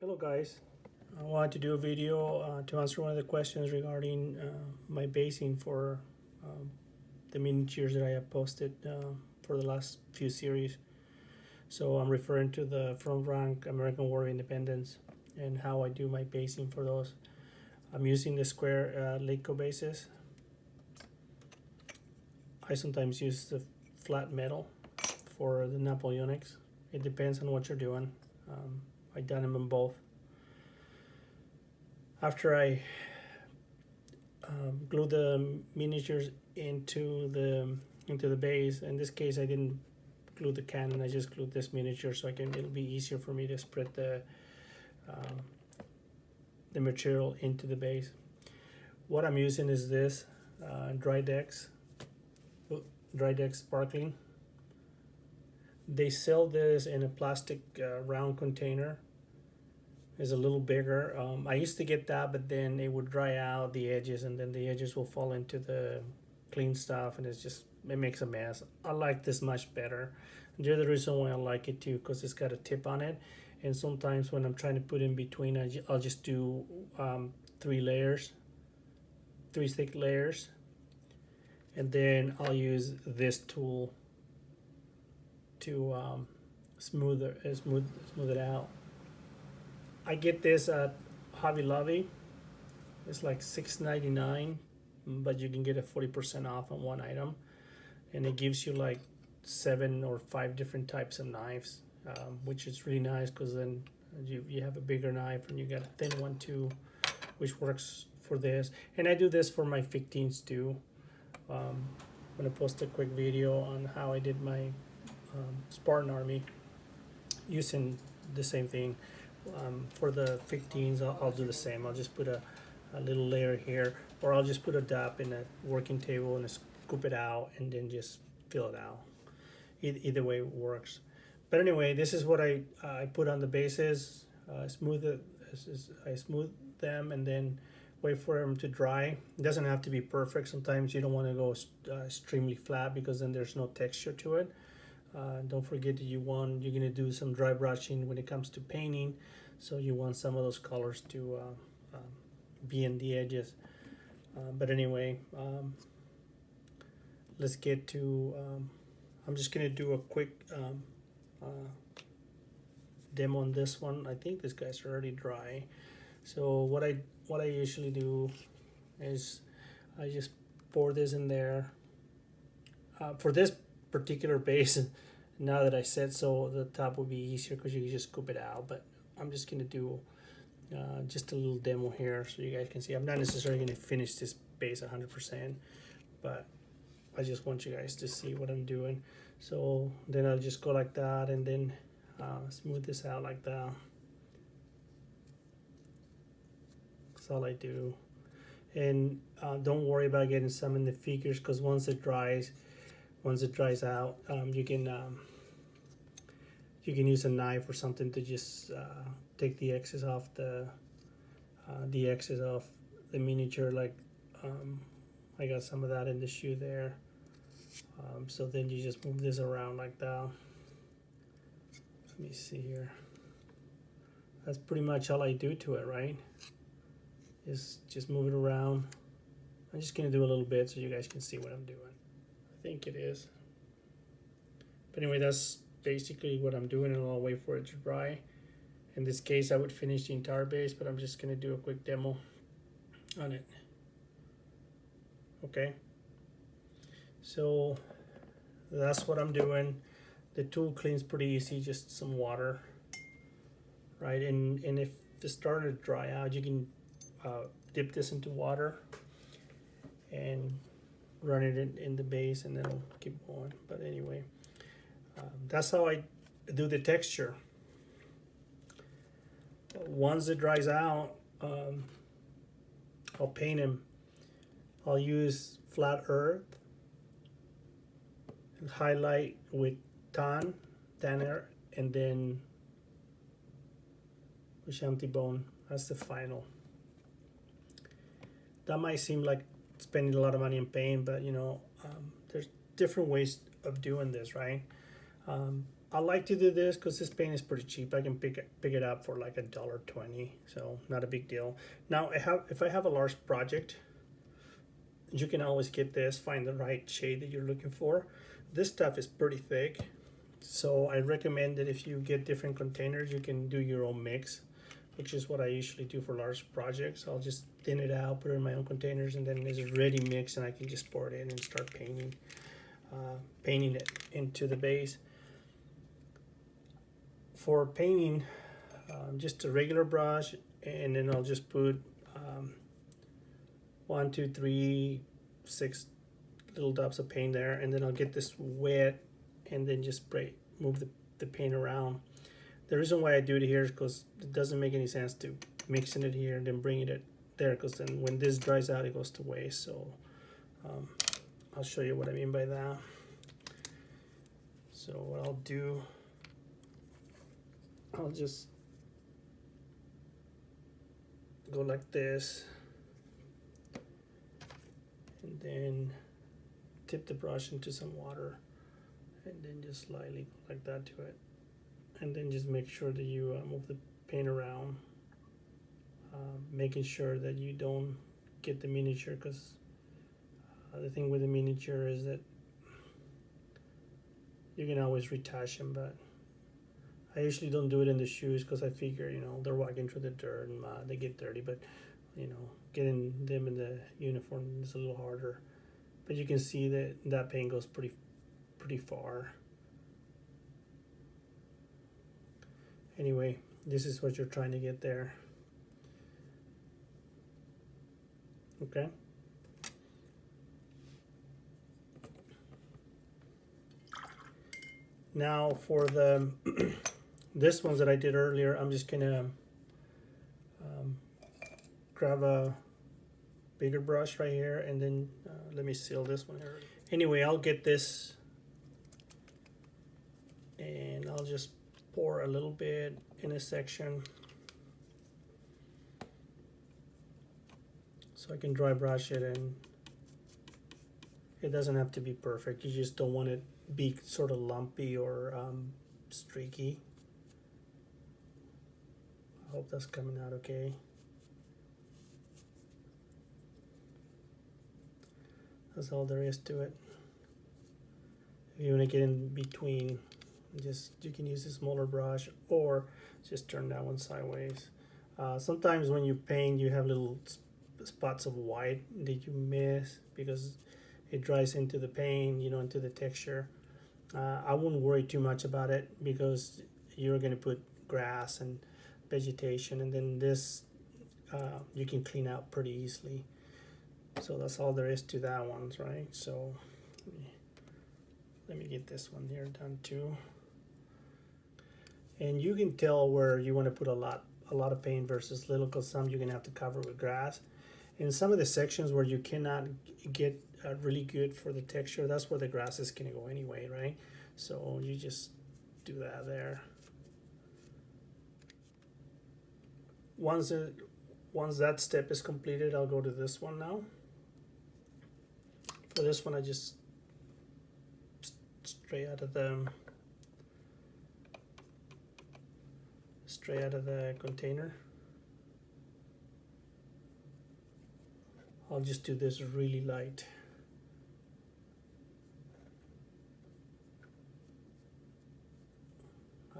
Hello guys, I wanted to do a video to answer one of the questions regarding my basing for the miniatures that I have posted for the last few series. So I'm referring to the Front Rank American War of Independence and how I do my basing for those. I'm using the square Leico bases. I sometimes use the flat metal for the Napoleonics. It depends on what you're doing. I've done them in both. After I glue the miniatures into the base, in this case I didn't glue the cannon, I just glued this miniature so it'll be easier for me to spread the material into the base. What I'm using is this Drydex sparkling. They sell this in a plastic round container. It's a little bigger. I used to get that, but then it would dry out the edges, and then the edges will fall into the clean stuff, and it makes a mess. I like this much better. And the other reason why I like it too, because it's got a tip on it, and sometimes when I'm trying to put in between, I'll just do 3 thick layers, and then I'll use this tool to smooth it out. I get this at Hobby Lobby. It's like $6.99, but you can get a 40% off on one item, and it gives you like 7 or 5 different types of knives, which is really nice because then you have a bigger knife and you got a thin one too, which works for this. And I do this for my 15s too. I'm gonna post a quick video on how I did my Spartan army using the same thing. For the 15s, I'll do the same. I'll just put a little layer here, or I'll just put a dab in a working table and scoop it out and then just fill it out. Either way works. But anyway, this is what I put on the bases. I smooth them and then wait for them to dry. It doesn't have to be perfect. Sometimes you don't want to go extremely flat because then there's no texture to it. Don't forget that you're gonna do some dry brushing when it comes to painting, so you want some of those colors to be in the edges. But anyway, let's get to. I'm just gonna do a quick demo on this one. I think this guy's already dry. So what I usually do is I just pour this in there. For this particular base, now that I said so, the top will be easier because you can just scoop it out, but I'm just gonna do just a little demo here so you guys can see. I'm not necessarily gonna finish this base 100%, but I just want you guys to see what I'm doing. So then I'll just go like that and then smooth this out like that. That's all I do. And don't worry about getting some in the figures, because once it dries out, you can use a knife or something to just take the excess off the miniature. Like I got some of that in the shoe there. So then you just move this around like that. Let me see here. That's pretty much all I do to it, right? Is just move it around. I'm just gonna do a little bit so you guys can see what I'm doing. I think it is. But anyway, that's basically what I'm doing, and I'll wait for it to dry. In this case, I would finish the entire base, but I'm just gonna do a quick demo on it. Okay. So that's what I'm doing. The tool cleans pretty easy, just some water, right? And if it's starting to dry out, you can dip this into water and run it in the base, and then it'll keep going. But anyway, that's how I do the texture. Once it dries out, I'll paint them. I'll use flat earth and highlight with tanner, and then Shanty bone. That's the final. That might seem like spending a lot of money in paint, but there's different ways of doing this, right? I like to do this because this paint is pretty cheap. I can pick it up for like $1.20, so not a big deal. Now, if I have a large project, you can always get this, find the right shade that you're looking for. This stuff is pretty thick, so I recommend that if you get different containers, you can do your own mix, which is what I usually do for large projects. I'll just thin it out, put it in my own containers, and then it's a ready mix, and I can just pour it in and start painting it into the base. For painting, just a regular brush, and then I'll just put 1, 2, 3, 6 little dots of paint there, and then I'll get this wet and then just move the paint around. The reason why I do it here is because it doesn't make any sense to mixing it here and then bringing it there, because then when this dries out it goes to waste. So I'll show you what I mean by that. So what I'll do, I'll just go like this and then tip the brush into some water and then just slightly go like that to it, and then just make sure that you move the paint around, making sure that you don't get the miniature, because the thing with the miniature is that you can always retouch them, but I usually don't do it in the shoes because I figure, you know, they're walking through the dirt and mud, they get dirty, but you know, getting them in the uniform is a little harder. But you can see that that paint goes pretty far. Anyway, this is what you're trying to get there. Okay. Now for the this ones that I did earlier, I'm just gonna grab a bigger brush right here, and then let me seal this one here. Anyway, I'll get this and I'll just pour a little bit in a section so I can dry brush it, and it doesn't have to be perfect. You just don't want it be sort of lumpy or streaky. I hope that's coming out okay. That's all there is to it. If you want to get in between, you can use a smaller brush or just turn that one sideways. Sometimes when you paint, you have little spots of white that you miss because it dries into the paint, you know, into the texture. I wouldn't worry too much about it because you're going to put grass and vegetation, and then this you can clean out pretty easily. So that's all there is to that one, right? So let me get this one here done too. And you can tell where you want to put a lot of paint versus little, because some you're gonna have to cover with grass. In some of the sections where you cannot get really good for the texture, that's where the grass is gonna go anyway, right? So you just do that there. Once that step is completed, I'll go to this one now. For this one, I just straight out of the container. I'll just do this really light.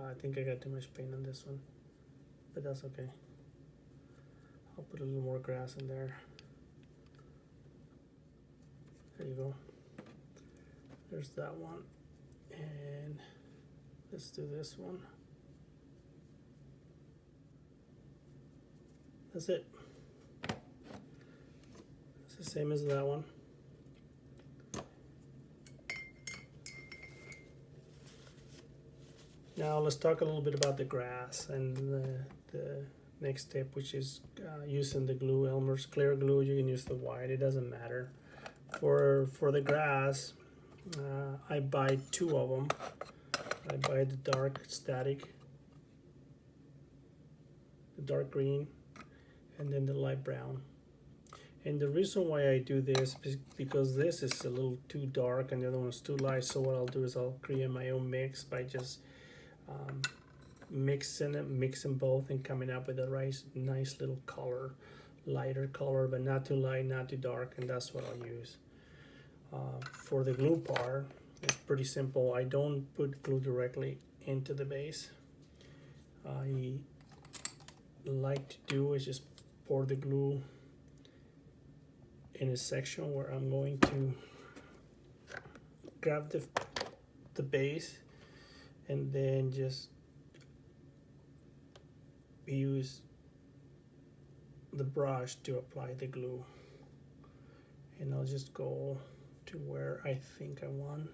I think I got too much paint on this one, but that's okay. I'll put a little more grass in there. There you go. There's that one. And let's do this one. That's it. It's the same as that one. Now let's talk a little bit about the grass and the next step, which is using the glue. Elmer's clear glue. You can use the white. It doesn't matter. For the grass, I buy 2 of them. I buy the dark static, the dark green, and then the light brown. And the reason why I do this is because this is a little too dark and the other one is too light. So what I'll do is I'll create my own mix by just mixing both and coming up with a nice little color, lighter color, but not too light, not too dark, and that's what I'll use. For the glue part, it's pretty simple. I don't put glue directly into the base. I like to do is just pour the glue in a section where I'm going to grab the base and then just use the brush to apply the glue, and I'll just go to where I think I want.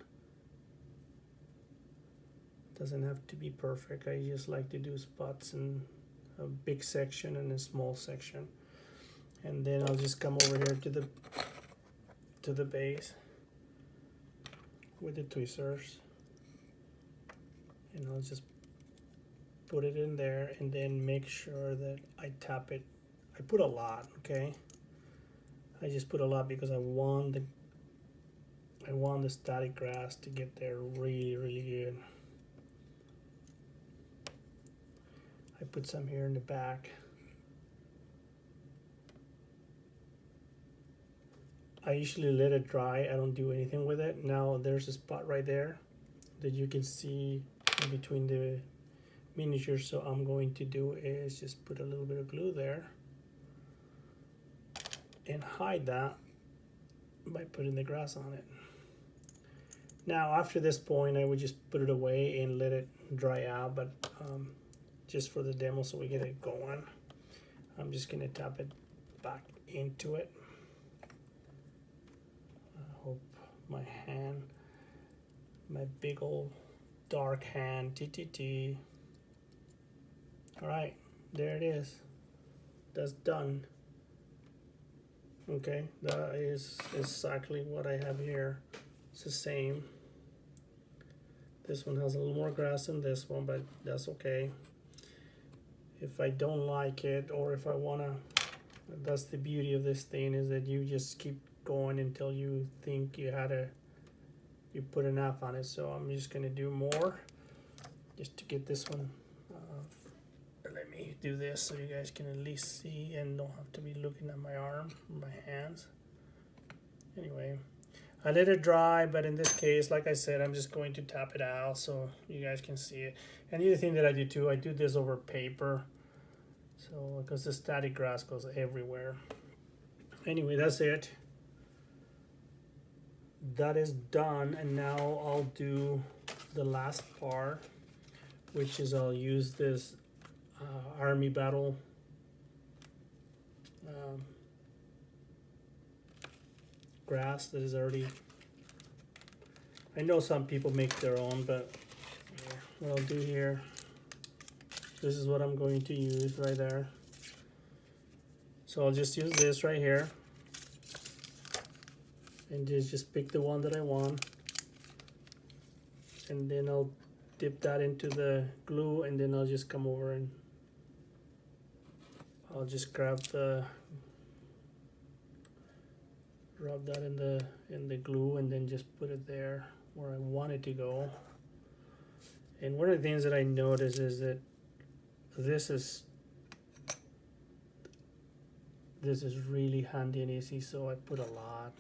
Doesn't have to be perfect. I just like to do spots in a big section and a small section, and then I'll just come over here to the base with the tweezers, and I'll just put it in there, and then make sure that I tap it. I put a lot, okay? I just put a lot because I want the static grass to get there really, really good. I put some here in the back. I usually let it dry. I don't do anything with it. Now there's a spot right there that you can see in between the miniatures. So I'm going to do is just put a little bit of glue there and hide that by putting the grass on it. Now after this point, I would just put it away and let it dry out, but just for the demo so we get it going, I'm just gonna tap it back into it. I hope my big old dark hand, TTT. All right, there it is. That's done. Okay, that is exactly what I have here. It's the same. This one has a little more grass than this one, but that's okay. If I don't like it, or if I wanna, that's the beauty of this thing, is that you just keep going until you think you put enough on it. So I'm just gonna do more just to get this one. Let me do this so you guys can at least see and don't have to be looking at my arm, my hands. Anyway, I let it dry, but in this case, like I said, I'm just going to tap it out so you guys can see it. And the other thing that I do too, I do this over paper, so because the static grass goes everywhere. Anyway, that's it. That is done, and now I'll do the last part, which is I'll use this Army Battle grass that is already, I know some people make their own, but what I'll do here, this is what I'm going to use right there. So I'll just use this right here and just pick the one that I want, and then I'll dip that into the glue, and then I'll just come over and I'll just rub that in the glue, and then just put it there where I want it to go. And one of the things that I notice is that this is really handy and easy, so I put a lot.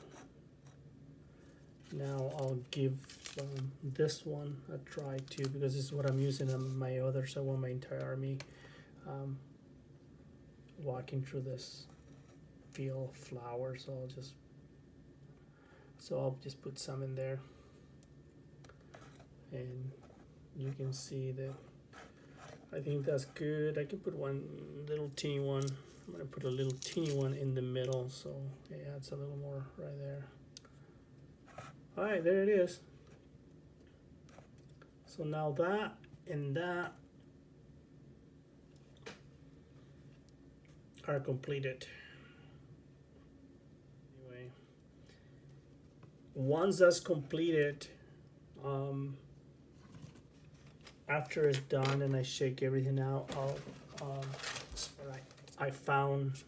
Now I'll give this one a try too, because this is what I'm using on my others. I want my entire army walking through this field of flowers. So I'll just put some in there, and you can see that I think that's good. I can put one little teeny one. I'm gonna put a little teeny one in the middle, so it adds a little more right there. All right, there it is. So now that and that are completed. Anyway, once that's completed, after it's done and I shake everything out, I found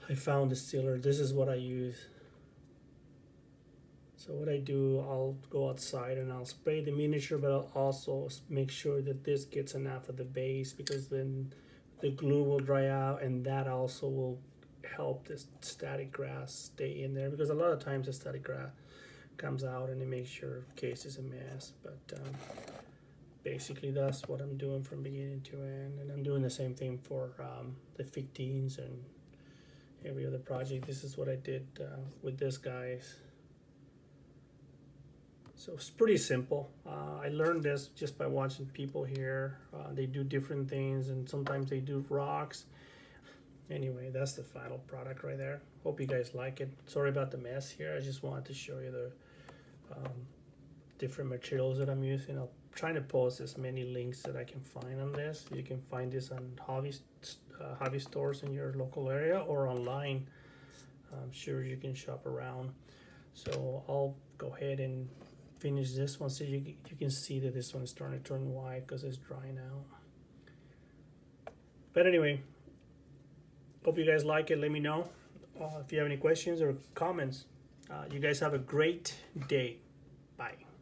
the sealer. This is what I use. So what I do, I'll go outside and I'll spray the miniature, but I'll also make sure that this gets enough of the base, because then the glue will dry out, and that also will help this static grass stay in there, because a lot of times the static grass comes out and it makes your case is a mess. But basically that's what I'm doing from beginning to end, and I'm doing the same thing for the 15s and every other project. This is what I did with this guys. So it's pretty simple. I learned this just by watching people here. They do different things, and sometimes they do rocks. Anyway, that's the final product right there. Hope you guys like it. Sorry about the mess here. I just wanted to show you the different materials that I'm using. I'll try to post as many links that I can find on this. You can find this on hobby stores in your local area or online. I'm sure you can shop around. So I'll go ahead and finish this one, so you can see that this one is starting to turn white because it's drying out. But anyway, hope you guys like it. Let me know if you have any questions or comments. You guys have a great day. Bye.